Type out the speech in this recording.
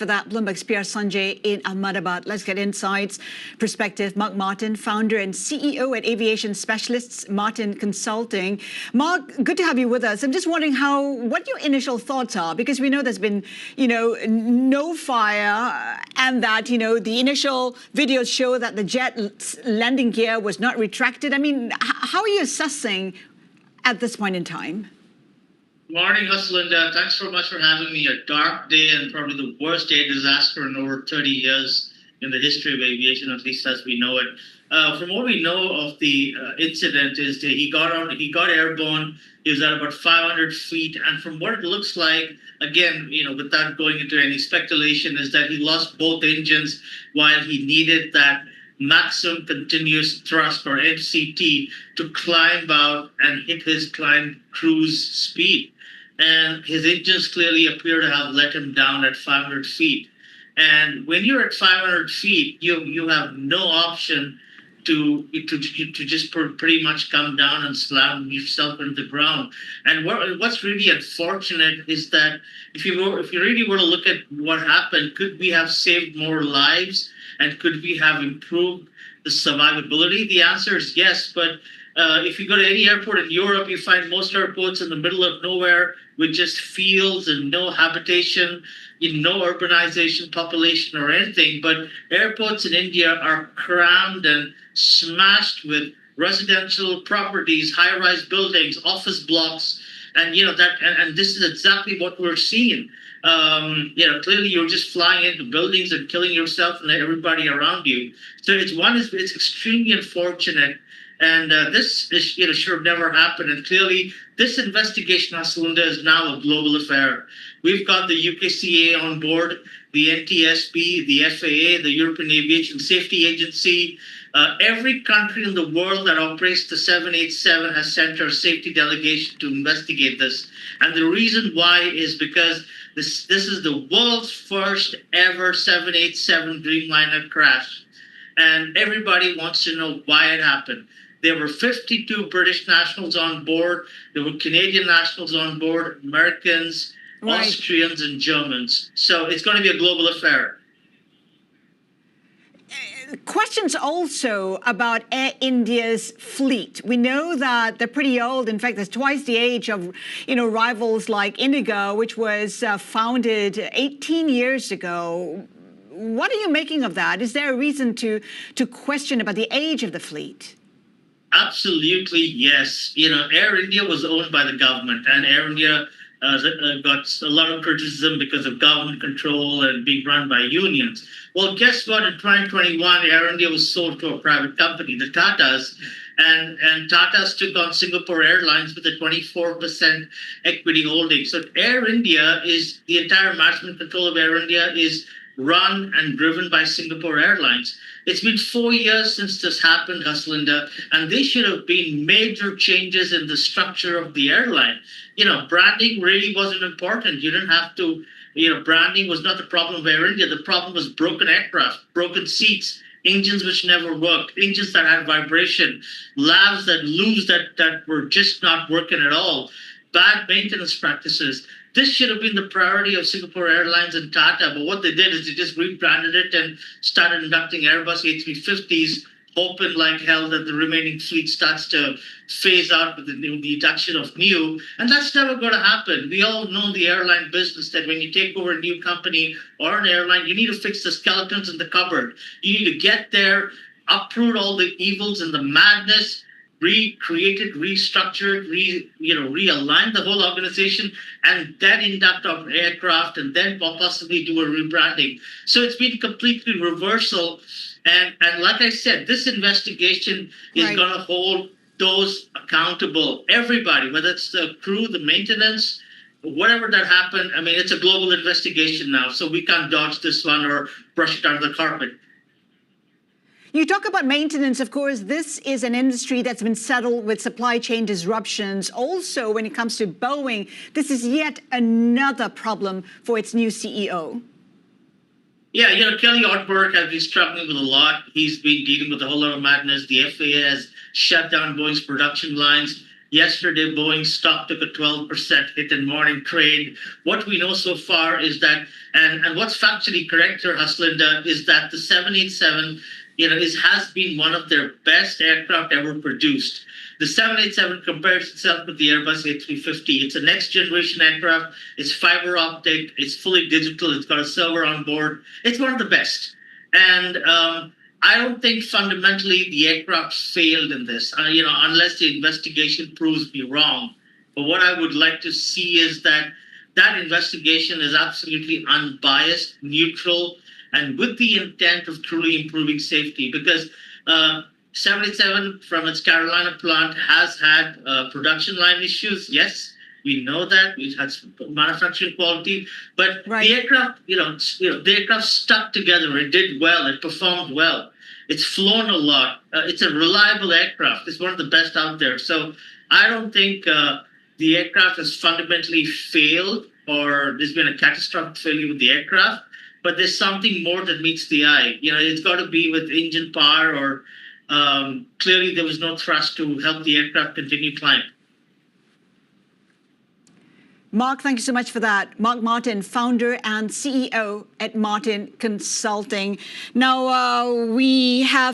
For that, Bloomberg's PR Sanjay in Ahmedabad. Let's get insights, perspective. Mark Martin, founder and CEO at Aviation Specialists, Martin Consulting. Mark, good to have you with us. I'm just wondering what your initial thoughts are, because we know there's been, no fire, and that, the initial videos show that the jet landing gear was not retracted. I mean, how are you assessing at this point in time? Morning, Haslinda. Thanks so much for having me. A dark day and probably the worst air disaster in over 30 years in the history of aviation, at least as we know it. From what we know of the incident is that he got airborne. He was at about 500 feet, and from what it looks like, again, without going into any speculation, is that he lost both engines while he needed that maximum continuous thrust, or MCT, to climb out and hit his climb cruise speed. And his engines clearly appear to have let him down at 500 feet. And when you're at 500 feet, you have no option to just pretty much come down and slam yourself into the ground. And what's really unfortunate is that if you really were to look at what happened, could we have saved more lives and could we have improved the survivability? The answer is yes, but if you go to any airport in Europe, you find most airports in the middle of nowhere with just fields and no habitation, no urbanization, population, or anything. But airports in India are crammed and smashed with residential properties, high-rise buildings, office blocks, and and this is exactly what we're seeing. Clearly you're just flying into buildings and killing yourself and everybody around you. So it's extremely unfortunate. And this should have never happened. And clearly, this investigation, Haslinda, is now a global affair. We've got the UKCA on board, the NTSB, the FAA, the European Aviation Safety Agency. Every country in the world that operates the 787 has sent our safety delegation to investigate this. And the reason why is because this is the world's first ever 787 Dreamliner crash. And everybody wants to know why it happened. There were 52 British nationals on board. There were Canadian nationals on board, Americans, right, Austrians, and Germans. So it's going to be a global affair. Questions also about Air India's fleet. We know that they're pretty old. In fact, there's twice the age of, rivals like Indigo, which was founded 18 years ago. What are you making of that? Is there a reason to question about the age of the fleet? Absolutely, yes. Air India was owned by the government, and Air India got a lot of criticism because of government control and being run by unions. Well, guess what? In 2021, Air India was sold to a private company, the Tatas, and Tatas took on Singapore Airlines with a 24% equity holding. So Air India is, the entire management control of Air India is run and driven by Singapore Airlines. It's been 4 years since this happened, Haslinda, and there should have been major changes in the structure of the airline. Branding really wasn't important. You didn't have to, branding was not the problem of Air India. The problem was broken aircraft, broken seats, engines which never worked, engines that had vibration, labs that were just not working at all, bad maintenance practices. This should have been the priority of Singapore Airlines and Tata, but what they did is they just rebranded it and started inducting Airbus A350s, hoping like hell that the remaining fleet starts to phase out with the induction of new, and that's never going to happen. We all know the airline business that when you take over a new company or an airline, you need to fix the skeletons in the cupboard. You need to get there, uproot all the evils and the madness, recreate it, restructure it, realign the whole organization, and then induct our aircraft, and then possibly do a rebranding. So it's been completely reversal. And like I said, this investigation is right, going to hold those accountable. Everybody, whether it's the crew, the maintenance, whatever that happened. I mean, it's a global investigation now, so we can't dodge this one or brush it under the carpet. You talk about maintenance, of course. This is an industry that's been saddled with supply chain disruptions. Also, when it comes to Boeing, this is yet another problem for its new CEO. Yeah, Kelly Ortberg has been struggling with a lot. He's been dealing with a whole lot of madness. The FAA has shut down Boeing's production lines. Yesterday, Boeing stock took a 12% hit in morning trade. What we know so far is that, and what's factually correct here, Haslinda, is that the 787, has been one of their best aircraft ever produced. The 787 compares itself with the Airbus A350. It's a next generation aircraft. It's fiber optic. It's fully digital. It's got a server on board. It's one of the best. And I don't think fundamentally the aircraft failed in this, unless the investigation proves me wrong. But what I would like to see is that investigation is absolutely unbiased, neutral, and with the intent of truly improving safety. Because 787 from its Carolina plant has had production line issues. Yes, we know that it has manufacturing quality, but Right. the aircraft, the aircraft stuck together. It did well. It performed well. It's flown a lot. It's a reliable aircraft. It's one of the best out there. So I don't think the aircraft has fundamentally failed or there's been a catastrophic failure with the aircraft. But there's something more that meets the eye. It's got to be with engine power or clearly there was no thrust to help the aircraft continue climb. Mark, thank you so much for that. Mark Martin, founder and CEO at Martin Consulting. Now, we have